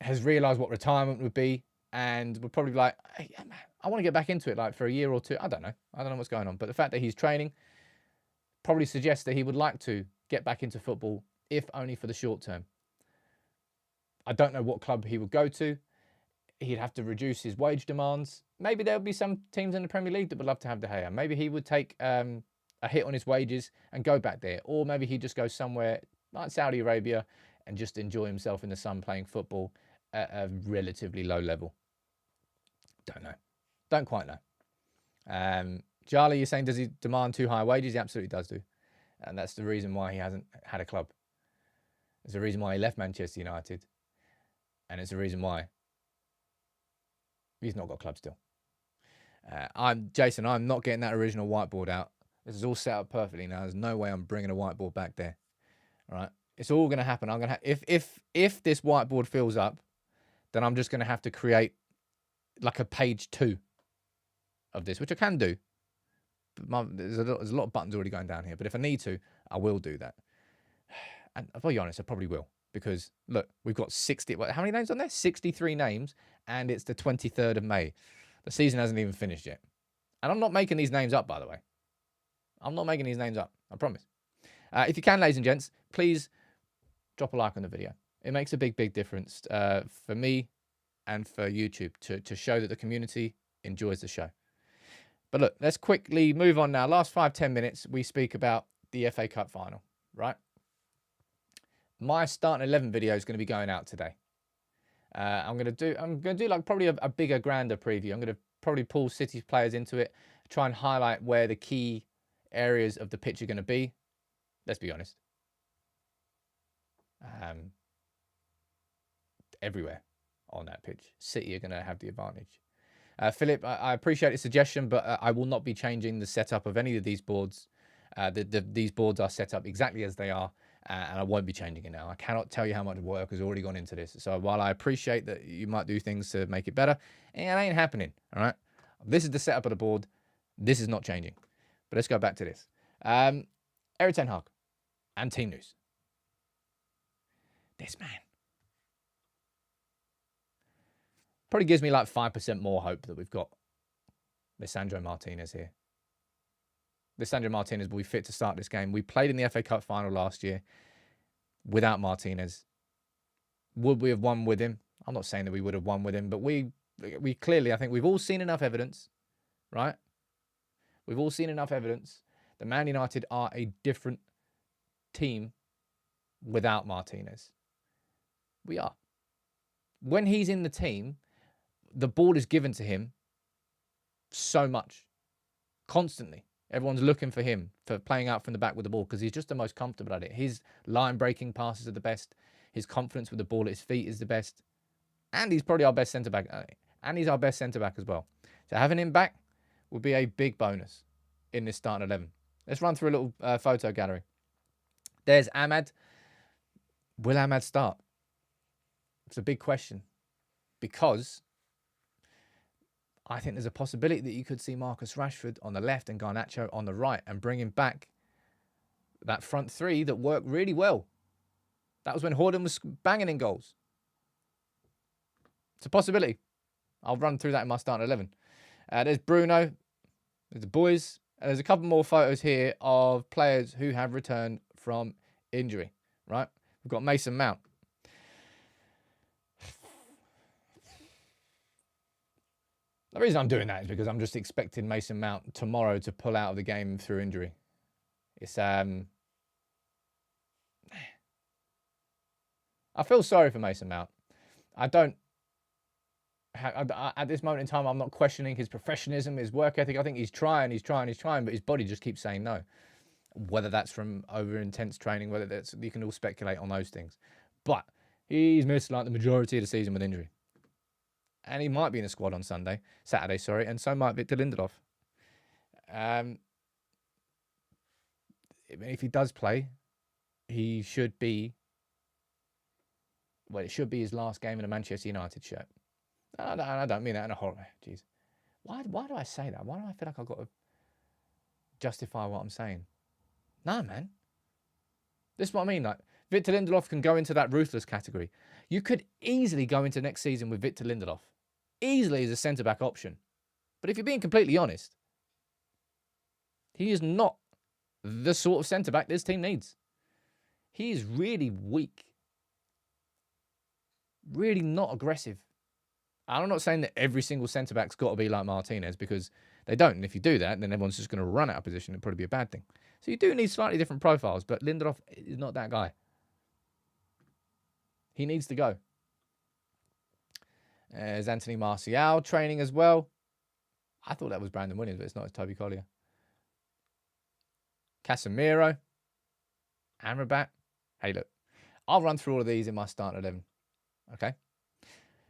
has realised what retirement would be, and would probably be like, hey, yeah, man, I want to get back into it like for a year or two. I don't know what's going on. But the fact that he's training probably suggests that he would like to get back into football, if only for the short term. I don't know what club he would go to. He'd have to reduce his wage demands. Maybe there would be some teams in the Premier League that would love to have De Gea. Maybe he would take a hit on his wages and go back there. Or maybe he'd just go somewhere like Saudi Arabia and just enjoy himself in the sun playing football at a relatively low level. Don't know. Don't quite know. Charlie, you're saying, does he demand too high wages? He absolutely does do. And that's the reason why he hasn't had a club. It's the reason why he left Manchester United. And it's the reason why he's not got a club still. Jason, I'm not getting that original whiteboard out. This is all set up perfectly now. There's no way I'm bringing a whiteboard back there. All right? It's all going to happen. I'm going to if this whiteboard fills up, then I'm just going to have to create like a page 2 of this, which I can do. But there's a lot of buttons already going down here. But if I need to, I will do that. And I'll be honest, I probably will. Because, look, we've got 60... How many names on there? 63 names. And it's the 23rd of May. The season hasn't even finished yet. And I'm not making these names up, by the way. I'm not making these names up. I promise. If you can, ladies and gents, please drop a like on the video. It makes a big, big difference for me and for YouTube to show that the community enjoys the show. But look, let's quickly move on now. Last 5-10 minutes, we speak about the FA Cup final, right? My starting 11 video is going to be going out today. I'm going to do like probably a bigger, grander preview. I'm going to probably pull City players into it, try and highlight where the key areas of the pitch are going to be. Let's be honest. Everywhere on that pitch, City are going to have the advantage. Philip, I appreciate the suggestion, but I will not be changing the setup of any of these boards. These boards are set up exactly as they are, and I won't be changing it now. I cannot tell you how much work has already gone into this. So while I appreciate that you might do things to make it better, it ain't happening, all right? This is the setup of the board. This is not changing. But let's go back to this. Erik ten Hag and team news. This man probably gives me like 5% more hope that we've got Lisandro Martinez here. Lisandro Martinez will be fit to start this game. We played in the FA Cup final last year without Martinez. Would we have won with him? I'm not saying that we would have won with him, but we clearly, I think we've all seen enough evidence, right? We've all seen enough evidence that Man United are a different team without Martinez. We are. When he's in the team, the ball is given to him so much, constantly. Everyone's looking for him for playing out from the back with the ball because he's just the most comfortable at it. His line-breaking passes are the best. His confidence with the ball at his feet is the best. And he's probably our best centre-back. And he's our best centre-back as well. So having him back would be a big bonus in this starting 11. Let's run through a little photo gallery. There's Ahmad. Will Ahmad start? It's a big question because I think there's a possibility that you could see Marcus Rashford on the left and Garnacho on the right and bringing back that front three that worked really well. That was when Horden was banging in goals. It's a possibility. I'll run through that in my starting 11. There's Bruno. There's the boys. And there's a couple more photos here of players who have returned from injury, right? We've got Mason Mount. The reason I'm doing that is because I'm just expecting Mason Mount tomorrow to pull out of the game through injury. It's I feel sorry for Mason Mount. I don't. At this moment in time, I'm not questioning his professionalism, his work ethic. I think he's trying, but his body just keeps saying no. Whether that's from over intense training, whether that's, you can all speculate on those things. But he's missed like the majority of the season with injury. And he might be in the squad on Saturday, and so might Victor Lindelof. If he does play, he should be. Well, it should be his last game in a Manchester United shirt. I don't mean that in a horror. Jeez, why do I say that? Why do I feel like I've got to justify what I'm saying? Nah, man. This is what I mean. Like Victor Lindelof can go into that ruthless category. You could easily go into next season with Victor Lindelof. Easily as a centre-back option. But if you're being completely honest, he is not the sort of centre-back this team needs. He is really weak. Really not aggressive. I'm not saying that every single centre-back's got to be like Martinez, because they don't. And if you do that, then everyone's just going to run out of position. It'd probably be a bad thing. So you do need slightly different profiles, but Lindelof is not that guy. He needs to go. There's Anthony Martial training as well. I thought that was Brandon Williams, but it's not. It's Toby Collier. Casemiro. Amrabat. Hey, look. I'll run through all of these in my starting 11. Okay?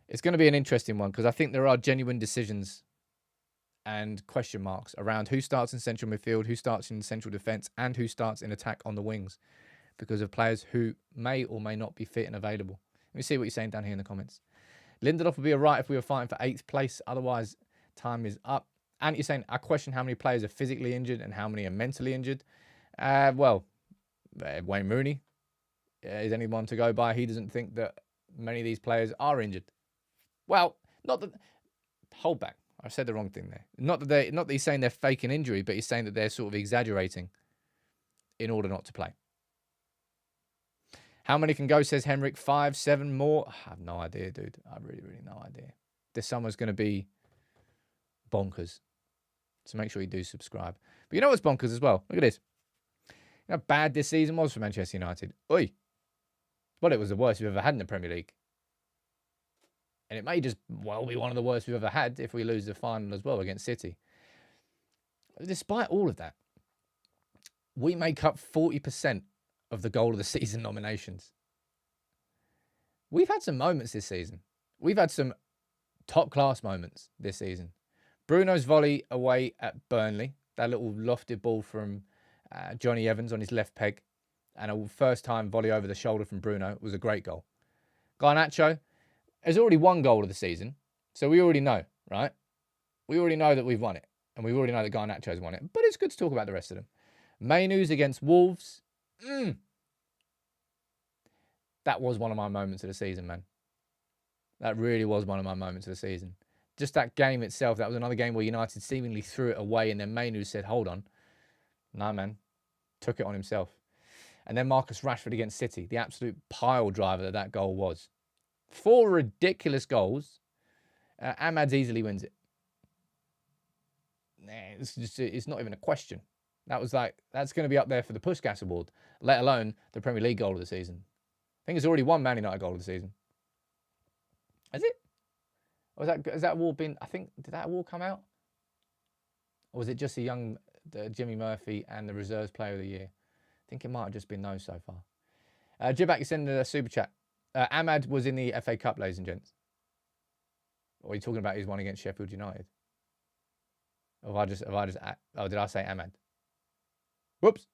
It's going to be an interesting one because I think there are genuine decisions and question marks around who starts in central midfield, who starts in central defence, and who starts in attack on the wings because of players who may or may not be fit and available. Let me see what you're saying down here in the comments. Lindelof would be all right if we were fighting for 8th place. Otherwise, time is up. And you're saying, I question how many players are physically injured and how many are mentally injured. Wayne Rooney is anyone to go by. He doesn't think that many of these players are injured. Well, not that. Hold back. I said the wrong thing there. Not that he's saying they're faking injury, but he's saying that they're sort of exaggerating in order not to play. How many can go, says Henrik? 5, 7 more? I have no idea, dude. I really, really no idea. This summer's going to be bonkers. So make sure you do subscribe. But you know what's bonkers as well? Look at this. You know how bad this season was for Manchester United? Oi. Well, it was the worst we've ever had in the Premier League. And it may just, well, be one of the worst we've ever had if we lose the final as well against City. Despite all of that, we make up 40% of the goal of the season nominations. We've had some moments this season. We've had some top-class moments this season. Bruno's volley away at Burnley, that little lofted ball from Johnny Evans on his left peg, and a first-time volley over the shoulder from Bruno was a great goal. Garnacho has already won goal of the season, so we already know, right? We already know that we've won it, and we already know that Garnacho's won it, but it's good to talk about the rest of them. Mainu's against Wolves. That was one of my moments of the season, man. That really was one of my moments of the season. Just that game itself, that was another game where United seemingly threw it away, and then Mainu said, hold on. Nah, man. Took it on himself. And then Marcus Rashford against City, the absolute pile driver that goal was. 4 ridiculous goals. Ahmad easily wins it. It's not even a question. That's going to be up there for the Puskás Award, let alone the Premier League goal of the season. I think it's already one Man United goal of the season. Has it? Or has that award been, I think, did that award come out? Or was it just the Jimmy Murphy and the Reserves Player of the Year? I think it might have just been those so far. Jibak, you sending a super chat. Ahmad was in the FA Cup, ladies and gents. Or are you talking about his one against Sheffield United? Or did I say Ahmad? Whoops.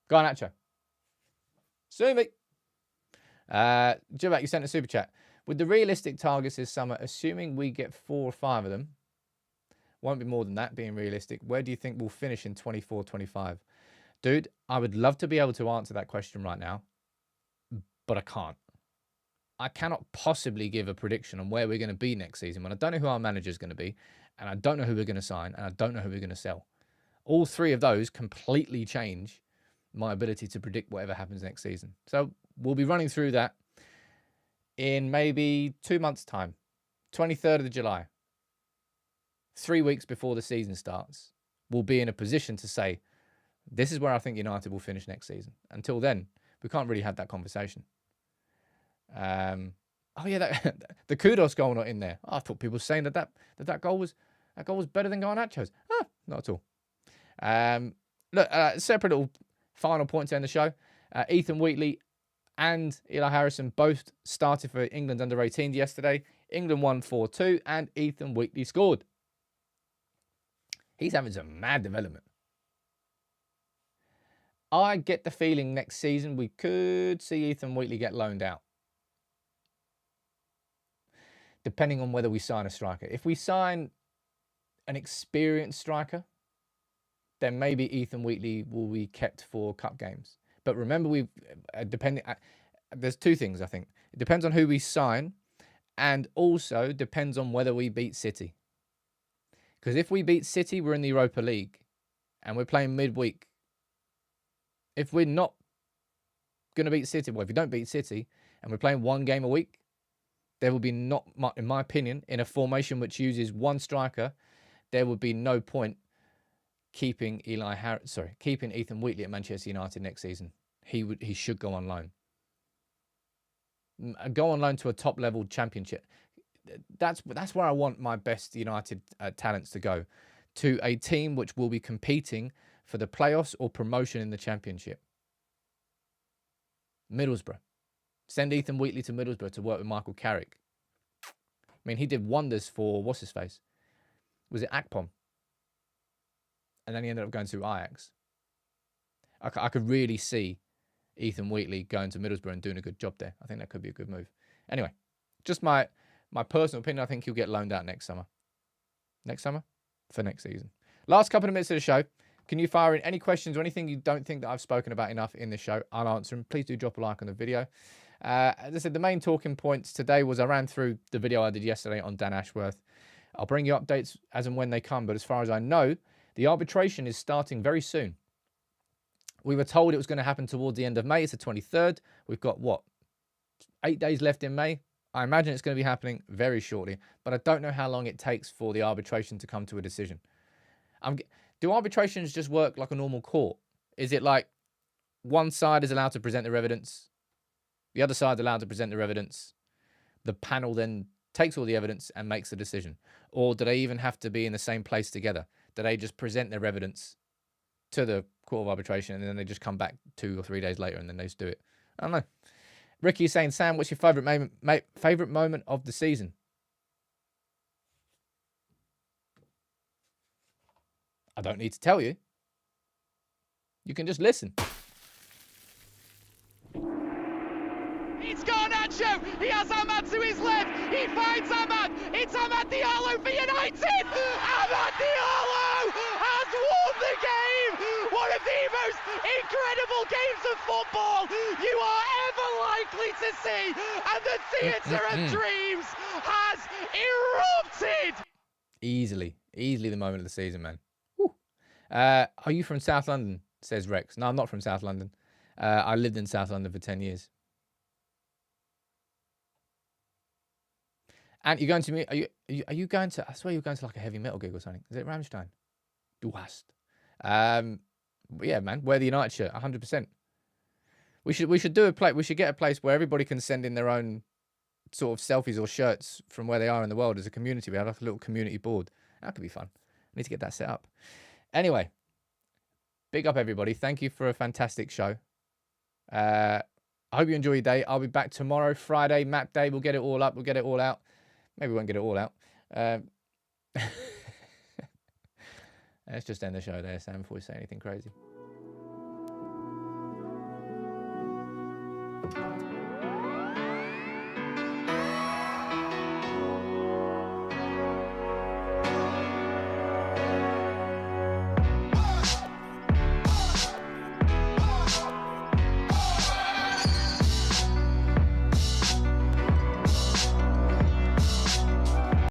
Garnacho. Sue me. Jibak, you sent a super chat. With the realistic targets this summer, assuming we get 4 or 5 of them, won't be more than that, being realistic, where do you think we'll finish in 24-25? Dude, I would love to be able to answer that question right now, but I can't. I cannot possibly give a prediction on where we're going to be next season when I don't know who our manager is going to be, and I don't know who we're going to sign, and I don't know who we're going to sell. All 3 of those completely change my ability to predict whatever happens next season. So we'll be running through that in maybe 2 months' time, 23rd of July, 3 weeks before the season starts. We'll be in a position to say, this is where I think United will finish next season. Until then, we can't really have that conversation. Oh yeah, the kudos goal not in there. I thought people were saying that goal was better than Garnacho's. Not at all. Look, separate little final point to end the show. Ethan Wheatley and Eli Harrison both started for England under 18s yesterday. England won 4-2 and Ethan Wheatley scored. He's having some mad development. I get the feeling next season we could see Ethan Wheatley get loaned out. Depending on whether we sign a striker. If we sign an experienced striker, then maybe Ethan Wheatley will be kept for cup games. But remember, there's 2 things, I think. It depends on who we sign, and also depends on whether we beat City. Because if we beat City, we're in the Europa League, and we're playing midweek. If we're not going to beat City, well, if we don't beat City, and we're playing 1 game a week, there will be not much, in my opinion, in a formation which uses 1 striker, there would be no point keeping Ethan Wheatley at Manchester United next season. He should go on loan. Go on loan to a top level championship. That's where I want my best United talents to go, to a team which will be competing for the playoffs or promotion in the championship. Middlesbrough. Send Ethan Wheatley to Middlesbrough to work with Michael Carrick. I mean, he did wonders for what's his face? Was it Akpom? And then he ended up going to Ajax. I could really see Ethan Wheatley going to Middlesbrough and doing a good job there. I think that could be a good move. Anyway, just my personal opinion, I think he'll get loaned out next summer. Next summer? For next season. Last couple of minutes of the show. Can you fire in any questions or anything you don't think that I've spoken about enough in this show? I'll answer them. Please do drop a like on the video. As I said, the main talking points today was I ran through the video I did yesterday on Dan Ashworth. I'll bring you updates as and when they come, but as far as I know, the arbitration is starting very soon. We were told it was going to happen towards the end of May. It's the 23rd. We've got, 8 days left in May? I imagine it's going to be happening very shortly, but I don't know how long it takes for the arbitration to come to a decision. Do arbitrations just work like a normal court? Is it like one side is allowed to present their evidence, the other side is allowed to present their evidence, the panel then takes all the evidence and makes a decision? Or do they even have to be in the same place together? Do they just present their evidence to the Court of Arbitration and then they just come back 2 or 3 days later and then they just do it? I don't know. Ricky is saying, Sam, what's your favourite moment of the season? I don't need to tell you. You can just listen. It's Garnacho. He has Ahmad to his left. He finds Ahmad. It's Ahmad Diallo for United. Ahmad Diallo has won the game. One of the most incredible games of football you are ever likely to see. And the theatre of dreams has erupted. Easily the moment of the season, man. Are you from South London? Says Rex. No, I'm not from South London. I lived in South London for 10 years. And you're going to me? Are you going to? I swear you're going to like a heavy metal gig or something. Is it Rammstein? Du hast. Yeah, man. Wear the United shirt, 100%. We should do a play. We should get a place where everybody can send in their own sort of selfies or shirts from where they are in the world as a community. We have like a little community board. That could be fun. I need to get that set up. Anyway, big up everybody. Thank you for a fantastic show. I hope you enjoy your day. I'll be back tomorrow, Friday, map day. We'll get it all up. We'll get it all out. Maybe we won't get it all out. Let's just end the show there, Sam, before we say anything crazy. Bye.